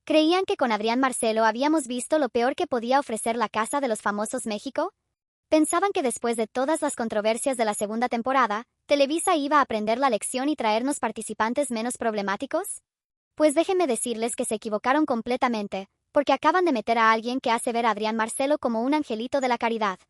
¿Creían que con Adrián Marcelo habíamos visto lo peor que podía ofrecer la Casa de los Famosos México? ¿Pensaban que después de todas las controversias de la segunda temporada, Televisa iba a aprender la lección y traernos participantes menos problemáticos? Pues déjenme decirles que se equivocaron completamente, porque acaban de meter a alguien que hace ver a Adrián Marcelo como un angelito de la caridad.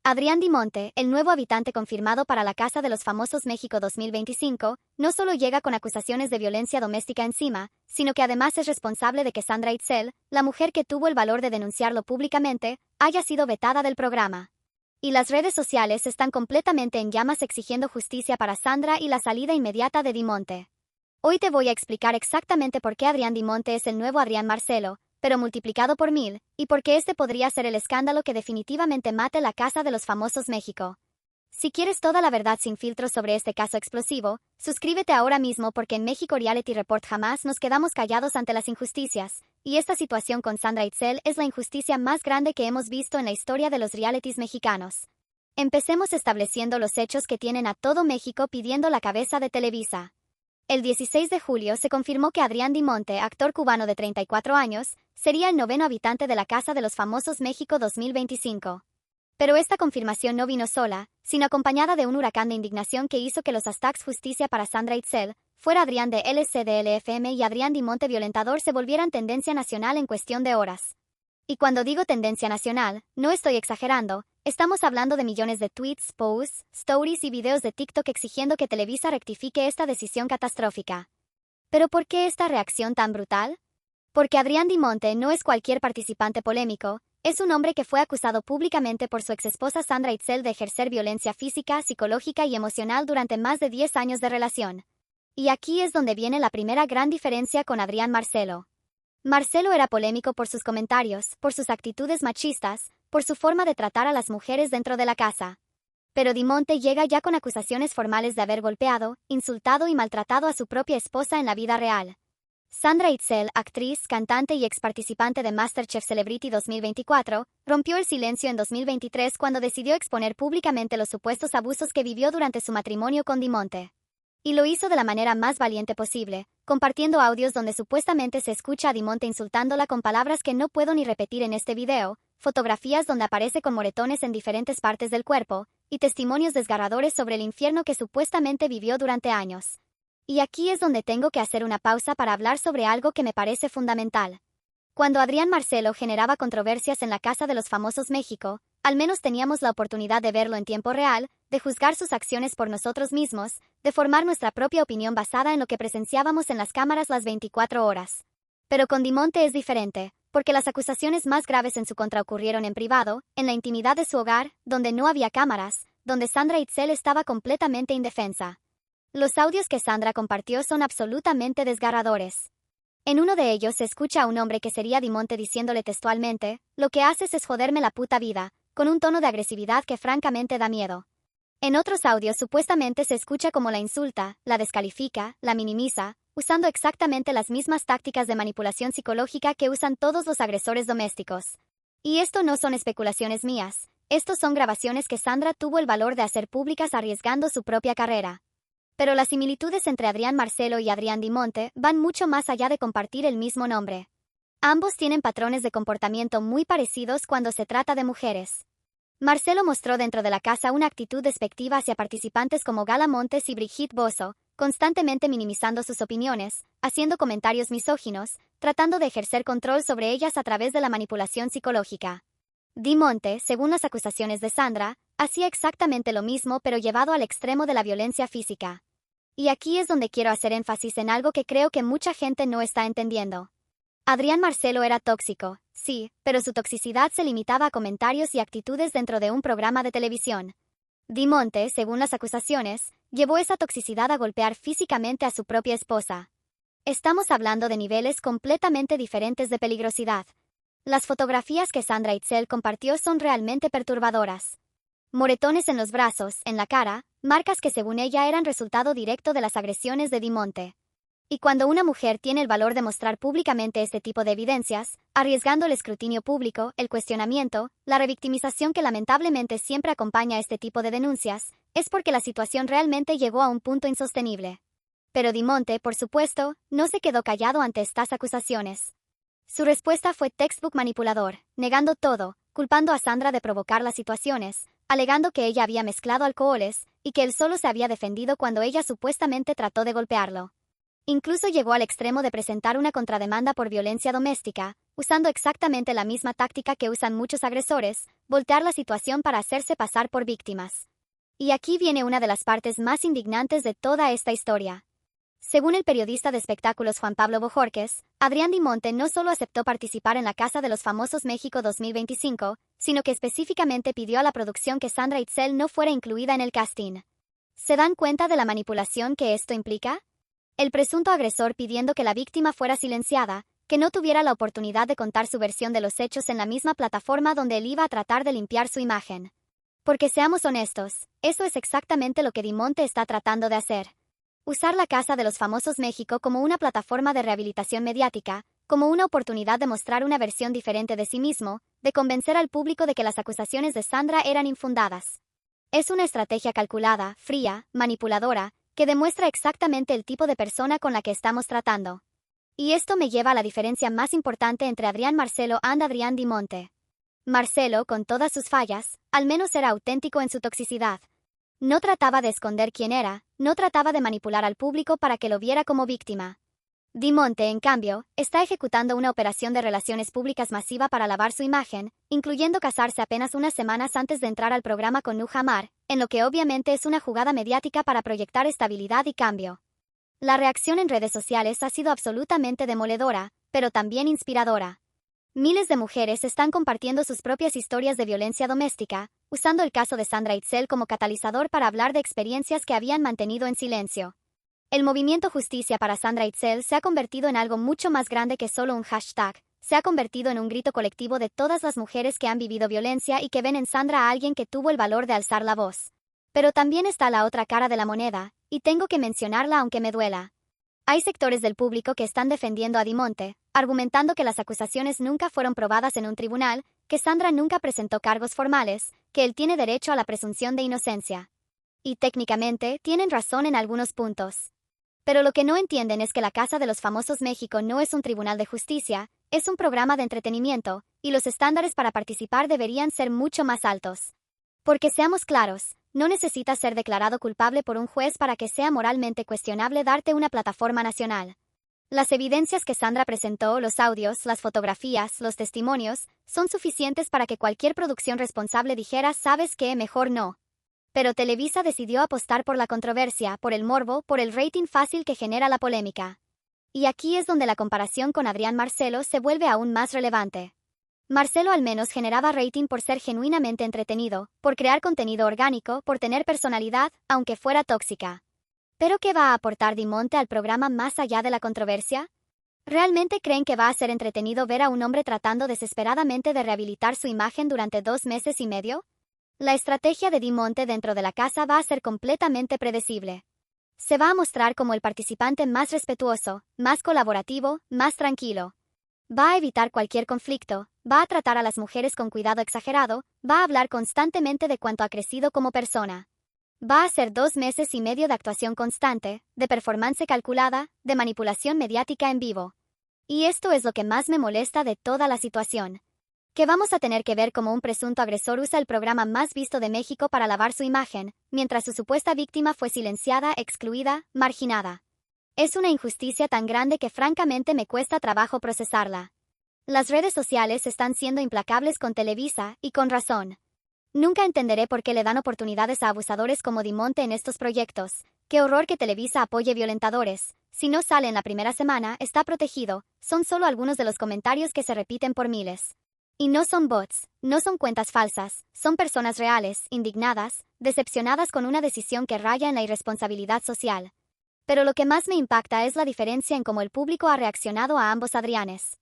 Adrián Dimonte, el nuevo habitante confirmado para la Casa de los Famosos México 2025, no solo llega con acusaciones de violencia doméstica encima, sino que además es responsable de que Sandra Itzel, la mujer que tuvo el valor de denunciarlo públicamente, haya sido vetada del programa. Y las redes sociales están completamente en llamas exigiendo justicia para Sandra y la salida inmediata de Dimonte. Hoy te voy a explicar exactamente por qué Adrián Dimonte es el nuevo Adrián Marcelo, pero multiplicado por 1000, y por qué este podría ser el escándalo que definitivamente mate la Casa de los Famosos México. Si quieres toda la verdad sin filtros sobre este caso explosivo, suscríbete ahora mismo porque en México Reality Report jamás nos quedamos callados ante las injusticias, y esta situación con Sandra Itzel es la injusticia más grande que hemos visto en la historia de los realities mexicanos. Empecemos estableciendo los hechos que tienen a todo México pidiendo la cabeza de Televisa. El 16 de julio se confirmó que Adrián Dimonte, actor cubano de 34 años, sería el noveno habitante de la Casa de los Famosos México 2025. Pero esta confirmación no vino sola, sino acompañada de un huracán de indignación que hizo que los hashtags Justicia para Sandra Itzel, Fuera Adrián de LCDLFM y Adrián Dimonte Violentador se volvieran tendencia nacional en cuestión de horas. Y cuando digo tendencia nacional, no estoy exagerando, estamos hablando de millones de tweets, posts, stories y videos de TikTok exigiendo que Televisa rectifique esta decisión catastrófica. ¿Pero por qué esta reacción tan brutal? Porque Adrián Dimonte no es cualquier participante polémico, es un hombre que fue acusado públicamente por su exesposa Sandra Itzel de ejercer violencia física, psicológica y emocional durante más de 10 años de relación. Y aquí es donde viene la primera gran diferencia con Adrián Marcelo. Marcelo era polémico por sus comentarios, por sus actitudes machistas, por su forma de tratar a las mujeres dentro de la casa. Pero Dimonte llega ya con acusaciones formales de haber golpeado, insultado y maltratado a su propia esposa en la vida real. Sandra Itzel, actriz, cantante y exparticipante de MasterChef Celebrity 2024, rompió el silencio en 2023 cuando decidió exponer públicamente los supuestos abusos que vivió durante su matrimonio con Dimonte. Y lo hizo de la manera más valiente posible, compartiendo audios donde supuestamente se escucha a Dimonte insultándola con palabras que no puedo ni repetir en este video, fotografías donde aparece con moretones en diferentes partes del cuerpo, y testimonios desgarradores sobre el infierno que supuestamente vivió durante años. Y aquí es donde tengo que hacer una pausa para hablar sobre algo que me parece fundamental. Cuando Adrián Marcelo generaba controversias en la Casa de los Famosos México, al menos teníamos la oportunidad de verlo en tiempo real, de juzgar sus acciones por nosotros mismos, de formar nuestra propia opinión basada en lo que presenciábamos en las cámaras las 24 horas. Pero con Dimonte es diferente, porque las acusaciones más graves en su contra ocurrieron en privado, en la intimidad de su hogar, donde no había cámaras, donde Sandra Itzel estaba completamente indefensa. Los audios que Sandra compartió son absolutamente desgarradores. En uno de ellos se escucha a un hombre que sería Dimonte diciéndole textualmente, «Lo que haces es joderme la puta vida», con un tono de agresividad que francamente da miedo. En otros audios supuestamente se escucha como la insulta, la descalifica, la minimiza, usando exactamente las mismas tácticas de manipulación psicológica que usan todos los agresores domésticos. Y esto no son especulaciones mías, estos son grabaciones que Sandra tuvo el valor de hacer públicas arriesgando su propia carrera. Pero las similitudes entre Adrián Marcelo y Adrián Dimonte van mucho más allá de compartir el mismo nombre. Ambos tienen patrones de comportamiento muy parecidos cuando se trata de mujeres. Marcelo mostró dentro de la casa una actitud despectiva hacia participantes como Gala Montes y Brigitte Bosso, constantemente minimizando sus opiniones, haciendo comentarios misóginos, tratando de ejercer control sobre ellas a través de la manipulación psicológica. Dimonte, según las acusaciones de Sandra, hacía exactamente lo mismo pero llevado al extremo de la violencia física. Y aquí es donde quiero hacer énfasis en algo que creo que mucha gente no está entendiendo. Adrián Marcelo era tóxico, sí, pero su toxicidad se limitaba a comentarios y actitudes dentro de un programa de televisión. Dimonte, según las acusaciones, llevó esa toxicidad a golpear físicamente a su propia esposa. Estamos hablando de niveles completamente diferentes de peligrosidad. Las fotografías que Sandra Itzel compartió son realmente perturbadoras. Moretones en los brazos, en la cara, marcas que según ella eran resultado directo de las agresiones de Dimonte. Y cuando una mujer tiene el valor de mostrar públicamente este tipo de evidencias, arriesgando el escrutinio público, el cuestionamiento, la revictimización que lamentablemente siempre acompaña a este tipo de denuncias, es porque la situación realmente llegó a un punto insostenible. Pero Dimonte, por supuesto, no se quedó callado ante estas acusaciones. Su respuesta fue textbook manipulador, negando todo, culpando a Sandra de provocar las situaciones, alegando que ella había mezclado alcoholes y que él solo se había defendido cuando ella supuestamente trató de golpearlo. Incluso llegó al extremo de presentar una contrademanda por violencia doméstica, usando exactamente la misma táctica que usan muchos agresores, voltear la situación para hacerse pasar por víctimas. Y aquí viene una de las partes más indignantes de toda esta historia. Según el periodista de espectáculos Juan Pablo Bojorquez, Adrián Dimonte no solo aceptó participar en la Casa de los Famosos México 2025, sino que específicamente pidió a la producción que Sandra Itzel no fuera incluida en el casting. ¿Se dan cuenta de la manipulación que esto implica? El presunto agresor pidiendo que la víctima fuera silenciada, que no tuviera la oportunidad de contar su versión de los hechos en la misma plataforma donde él iba a tratar de limpiar su imagen. Porque seamos honestos, eso es exactamente lo que Dimonte está tratando de hacer. Usar la Casa de los Famosos México como una plataforma de rehabilitación mediática, como una oportunidad de mostrar una versión diferente de sí mismo, de convencer al público de que las acusaciones de Sandra eran infundadas. Es una estrategia calculada, fría, manipuladora, que demuestra exactamente el tipo de persona con la que estamos tratando. Y esto me lleva a la diferencia más importante entre Adrián Marcelo y Adrián Dimonte. Marcelo, con todas sus fallas, al menos era auténtico en su toxicidad. No trataba de esconder quién era, no trataba de manipular al público para que lo viera como víctima. Dimonte, en cambio, está ejecutando una operación de relaciones públicas masiva para lavar su imagen, incluyendo casarse apenas unas semanas antes de entrar al programa con Nuja Mar, en lo que obviamente es una jugada mediática para proyectar estabilidad y cambio. La reacción en redes sociales ha sido absolutamente demoledora, pero también inspiradora. Miles de mujeres están compartiendo sus propias historias de violencia doméstica, usando el caso de Sandra Itzel como catalizador para hablar de experiencias que habían mantenido en silencio. El movimiento Justicia para Sandra Itzel se ha convertido en algo mucho más grande que solo un hashtag, se ha convertido en un grito colectivo de todas las mujeres que han vivido violencia y que ven en Sandra a alguien que tuvo el valor de alzar la voz. Pero también está la otra cara de la moneda, y tengo que mencionarla aunque me duela. Hay sectores del público que están defendiendo a Dimonte, argumentando que las acusaciones nunca fueron probadas en un tribunal, que Sandra nunca presentó cargos formales, que él tiene derecho a la presunción de inocencia. Y técnicamente, tienen razón en algunos puntos. Pero lo que no entienden es que la Casa de los Famosos México no es un tribunal de justicia, es un programa de entretenimiento, y los estándares para participar deberían ser mucho más altos. Porque seamos claros, no necesitas ser declarado culpable por un juez para que sea moralmente cuestionable darte una plataforma nacional. Las evidencias que Sandra presentó, los audios, las fotografías, los testimonios, son suficientes para que cualquier producción responsable dijera ¿sabes qué? Mejor no. Pero Televisa decidió apostar por la controversia, por el morbo, por el rating fácil que genera la polémica. Y aquí es donde la comparación con Adrián Marcelo se vuelve aún más relevante. Marcelo al menos generaba rating por ser genuinamente entretenido, por crear contenido orgánico, por tener personalidad, aunque fuera tóxica. ¿Pero qué va a aportar Dimonte al programa más allá de la controversia? ¿Realmente creen que va a ser entretenido ver a un hombre tratando desesperadamente de rehabilitar su imagen durante 2 meses y medio? La estrategia de Dimonte dentro de la casa va a ser completamente predecible. Se va a mostrar como el participante más respetuoso, más colaborativo, más tranquilo. Va a evitar cualquier conflicto, va a tratar a las mujeres con cuidado exagerado, va a hablar constantemente de cuánto ha crecido como persona. Va a ser 2 meses y medio de actuación constante, de performance calculada, de manipulación mediática en vivo. Y esto es lo que más me molesta de toda la situación. Que vamos a tener que ver cómo un presunto agresor usa el programa más visto de México para lavar su imagen, mientras su supuesta víctima fue silenciada, excluida, marginada. Es una injusticia tan grande que francamente me cuesta trabajo procesarla. Las redes sociales están siendo implacables con Televisa, y con razón. Nunca entenderé por qué le dan oportunidades a abusadores como Dimonte en estos proyectos. Qué horror que Televisa apoye violentadores. Si no sale en la primera semana, está protegido. Son solo algunos de los comentarios que se repiten por miles. Y no son bots, no son cuentas falsas, son personas reales, indignadas, decepcionadas con una decisión que raya en la irresponsabilidad social. Pero lo que más me impacta es la diferencia en cómo el público ha reaccionado a ambos Adrianes.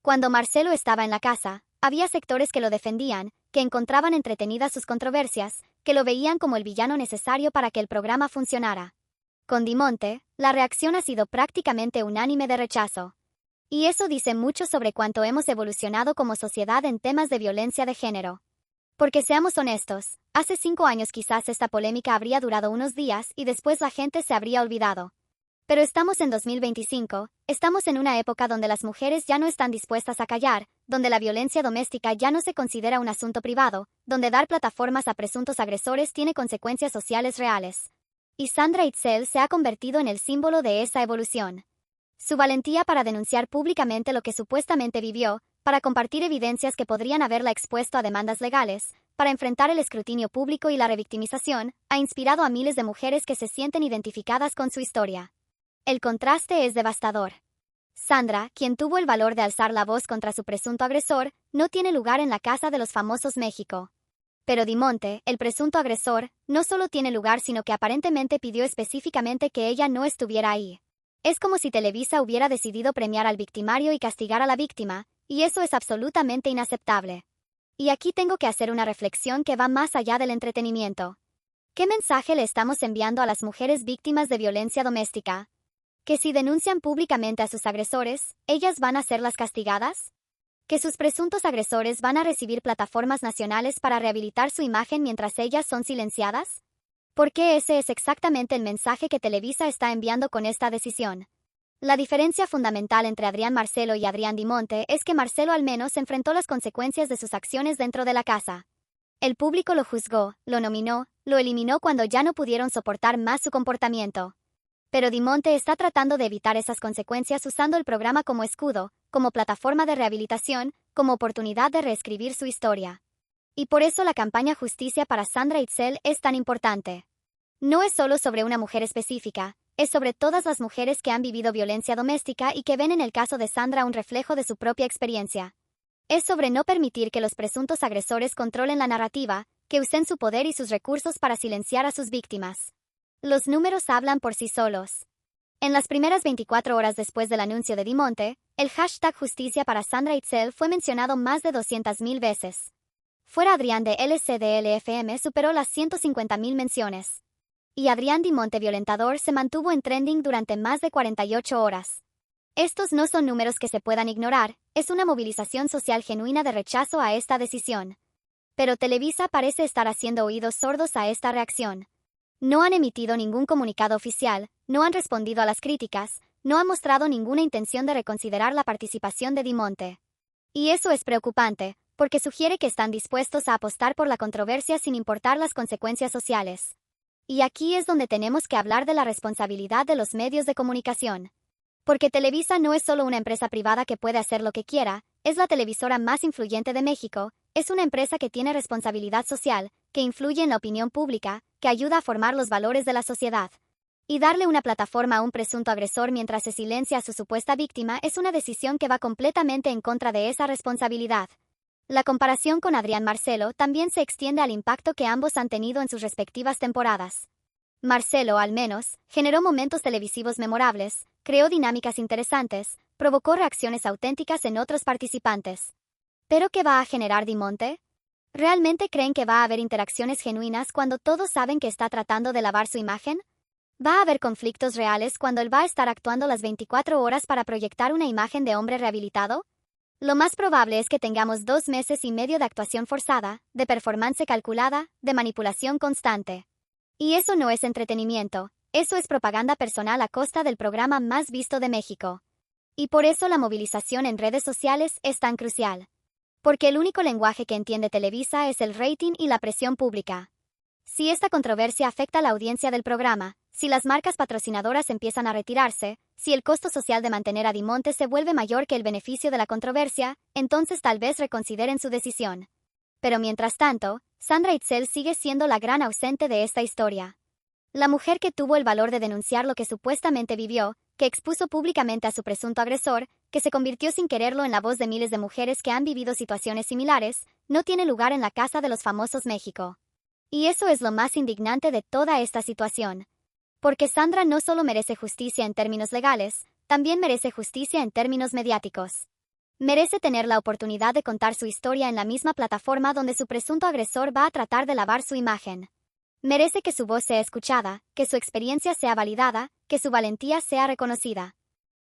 Cuando Marcelo estaba en la casa, había sectores que lo defendían, que encontraban entretenidas sus controversias, que lo veían como el villano necesario para que el programa funcionara. Con Dimonte, la reacción ha sido prácticamente unánime de rechazo. Y eso dice mucho sobre cuánto hemos evolucionado como sociedad en temas de violencia de género. Porque seamos honestos, hace 5 años quizás esta polémica habría durado unos días y después la gente se habría olvidado. Pero estamos en 2025, estamos en una época donde las mujeres ya no están dispuestas a callar, donde la violencia doméstica ya no se considera un asunto privado, donde dar plataformas a presuntos agresores tiene consecuencias sociales reales. Y Sandra Itzel se ha convertido en el símbolo de esa evolución. Su valentía para denunciar públicamente lo que supuestamente vivió, para compartir evidencias que podrían haberla expuesto a demandas legales, para enfrentar el escrutinio público y la revictimización, ha inspirado a miles de mujeres que se sienten identificadas con su historia. El contraste es devastador. Sandra, quien tuvo el valor de alzar la voz contra su presunto agresor, no tiene lugar en la casa de los famosos México. Pero Dimonte, el presunto agresor, no solo tiene lugar sino que aparentemente pidió específicamente que ella no estuviera ahí. Es como si Televisa hubiera decidido premiar al victimario y castigar a la víctima, y eso es absolutamente inaceptable. Y aquí tengo que hacer una reflexión que va más allá del entretenimiento. ¿Qué mensaje le estamos enviando a las mujeres víctimas de violencia doméstica? ¿Que si denuncian públicamente a sus agresores, ellas van a ser las castigadas? ¿Que sus presuntos agresores van a recibir plataformas nacionales para rehabilitar su imagen mientras ellas son silenciadas? Porque ese es exactamente el mensaje que Televisa está enviando con esta decisión. La diferencia fundamental entre Adrián Marcelo y Adrián Dimonte es que Marcelo al menos enfrentó las consecuencias de sus acciones dentro de la casa. El público lo juzgó, lo nominó, lo eliminó cuando ya no pudieron soportar más su comportamiento. Pero Dimonte está tratando de evitar esas consecuencias usando el programa como escudo, como plataforma de rehabilitación, como oportunidad de reescribir su historia. Y por eso la campaña Justicia para Sandra Itzel es tan importante. No es solo sobre una mujer específica, es sobre todas las mujeres que han vivido violencia doméstica y que ven en el caso de Sandra un reflejo de su propia experiencia. Es sobre no permitir que los presuntos agresores controlen la narrativa, que usen su poder y sus recursos para silenciar a sus víctimas. Los números hablan por sí solos. En las primeras 24 horas después del anuncio de Dimonte, el hashtag Justicia para Sandra Itzel fue mencionado más de 200.000 veces. Fuera Adrián de LCDLFM superó las 150.000 menciones. Y Adrián Dimonte violentador se mantuvo en trending durante más de 48 horas. Estos no son números que se puedan ignorar, es una movilización social genuina de rechazo a esta decisión. Pero Televisa parece estar haciendo oídos sordos a esta reacción. No han emitido ningún comunicado oficial, no han respondido a las críticas, no han mostrado ninguna intención de reconsiderar la participación de Dimonte. Y eso es preocupante, porque sugiere que están dispuestos a apostar por la controversia sin importar las consecuencias sociales. Y aquí es donde tenemos que hablar de la responsabilidad de los medios de comunicación. Porque Televisa no es solo una empresa privada que puede hacer lo que quiera, es la televisora más influyente de México, es una empresa que tiene responsabilidad social, que influye en la opinión pública, que ayuda a formar los valores de la sociedad. Y darle una plataforma a un presunto agresor mientras se silencia a su supuesta víctima es una decisión que va completamente en contra de esa responsabilidad. La comparación con Adrián Marcelo también se extiende al impacto que ambos han tenido en sus respectivas temporadas. Marcelo, al menos, generó momentos televisivos memorables, creó dinámicas interesantes, provocó reacciones auténticas en otros participantes. ¿Pero qué va a generar Dimonte? ¿Realmente creen que va a haber interacciones genuinas cuando todos saben que está tratando de lavar su imagen? ¿Va a haber conflictos reales cuando él va a estar actuando las 24 horas para proyectar una imagen de hombre rehabilitado? Lo más probable es que tengamos 2 meses y medio de actuación forzada, de performance calculada, de manipulación constante. Y eso no es entretenimiento, eso es propaganda personal a costa del programa más visto de México. Y por eso la movilización en redes sociales es tan crucial. Porque el único lenguaje que entiende Televisa es el rating y la presión pública. Si esta controversia afecta a la audiencia del programa, si las marcas patrocinadoras empiezan a retirarse, si el costo social de mantener a Dimonte se vuelve mayor que el beneficio de la controversia, entonces tal vez reconsideren su decisión. Pero mientras tanto, Sandra Itzel sigue siendo la gran ausente de esta historia. La mujer que tuvo el valor de denunciar lo que supuestamente vivió, que expuso públicamente a su presunto agresor, que se convirtió sin quererlo en la voz de miles de mujeres que han vivido situaciones similares, no tiene lugar en la casa de los famosos México. Y eso es lo más indignante de toda esta situación. Porque Sandra no solo merece justicia en términos legales, también merece justicia en términos mediáticos. Merece tener la oportunidad de contar su historia en la misma plataforma donde su presunto agresor va a tratar de lavar su imagen. Merece que su voz sea escuchada, que su experiencia sea validada, que su valentía sea reconocida.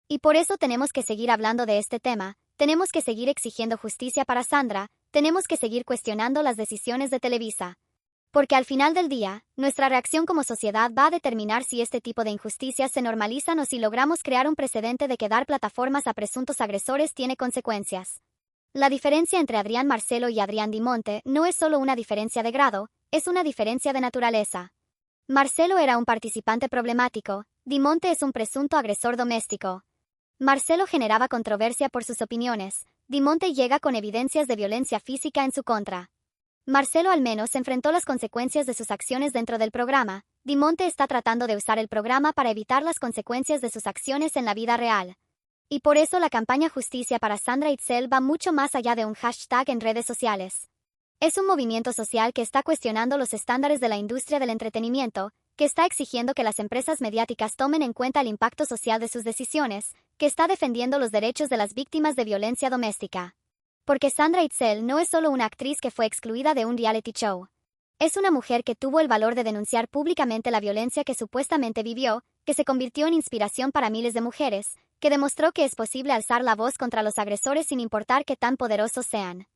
Y por eso tenemos que seguir hablando de este tema, tenemos que seguir exigiendo justicia para Sandra, tenemos que seguir cuestionando las decisiones de Televisa. Porque al final del día, nuestra reacción como sociedad va a determinar si este tipo de injusticias se normalizan o si logramos crear un precedente de que dar plataformas a presuntos agresores tiene consecuencias. La diferencia entre Adrián Marcelo y Adrián Dimonte no es solo una diferencia de grado, es una diferencia de naturaleza. Marcelo era un participante problemático, Dimonte es un presunto agresor doméstico. Marcelo generaba controversia por sus opiniones, Dimonte llega con evidencias de violencia física en su contra. Marcelo al menos enfrentó las consecuencias de sus acciones dentro del programa, Dimonte está tratando de usar el programa para evitar las consecuencias de sus acciones en la vida real. Y por eso la campaña Justicia para Sandra Itzel va mucho más allá de un hashtag en redes sociales. Es un movimiento social que está cuestionando los estándares de la industria del entretenimiento, que está exigiendo que las empresas mediáticas tomen en cuenta el impacto social de sus decisiones, que está defendiendo los derechos de las víctimas de violencia doméstica. Porque Sandra Itzel no es solo una actriz que fue excluida de un reality show. Es una mujer que tuvo el valor de denunciar públicamente la violencia que supuestamente vivió, que se convirtió en inspiración para miles de mujeres, que demostró que es posible alzar la voz contra los agresores sin importar qué tan poderosos sean.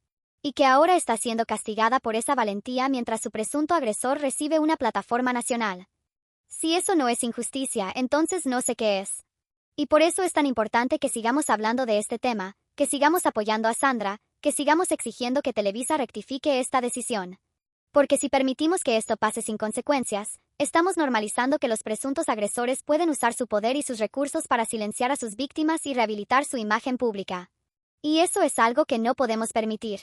Y que ahora está siendo castigada por esa valentía mientras su presunto agresor recibe una plataforma nacional. Si eso no es injusticia, entonces no sé qué es. Y por eso es tan importante que sigamos hablando de este tema, que sigamos apoyando a Sandra, que sigamos exigiendo que Televisa rectifique esta decisión. Porque si permitimos que esto pase sin consecuencias, estamos normalizando que los presuntos agresores pueden usar su poder y sus recursos para silenciar a sus víctimas y rehabilitar su imagen pública. Y eso es algo que no podemos permitir.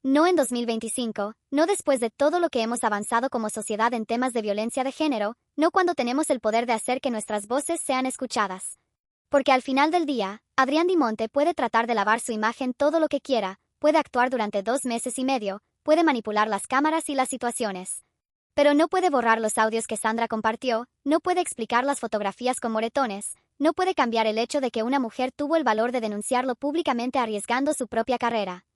No en 2025, no después de todo lo que hemos avanzado como sociedad en temas de violencia de género, no cuando tenemos el poder de hacer que nuestras voces sean escuchadas. Porque al final del día, Adrián Dimonte puede tratar de lavar su imagen todo lo que quiera, puede actuar durante 2 meses y medio, puede manipular las cámaras y las situaciones. Pero no puede borrar los audios que Sandra compartió, no puede explicar las fotografías con moretones, no puede cambiar el hecho de que una mujer tuvo el valor de denunciarlo públicamente arriesgando su propia carrera.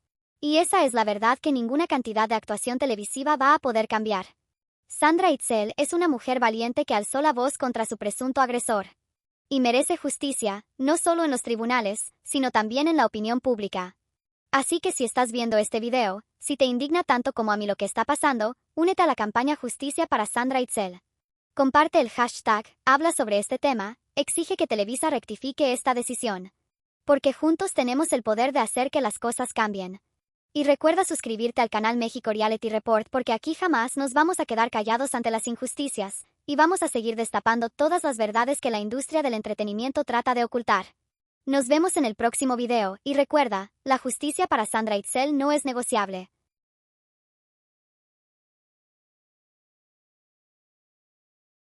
Y esa es la verdad que ninguna cantidad de actuación televisiva va a poder cambiar. Sandra Itzel es una mujer valiente que alzó la voz contra su presunto agresor. Y merece justicia, no solo en los tribunales, sino también en la opinión pública. Así que si estás viendo este video, si te indigna tanto como a mí lo que está pasando, únete a la campaña Justicia para Sandra Itzel. Comparte el hashtag, habla sobre este tema, exige que Televisa rectifique esta decisión. Porque juntos tenemos el poder de hacer que las cosas cambien. Y recuerda suscribirte al canal México Reality Report porque aquí jamás nos vamos a quedar callados ante las injusticias, y vamos a seguir destapando todas las verdades que la industria del entretenimiento trata de ocultar. Nos vemos en el próximo video, y recuerda, la justicia para Sandra Itzel no es negociable.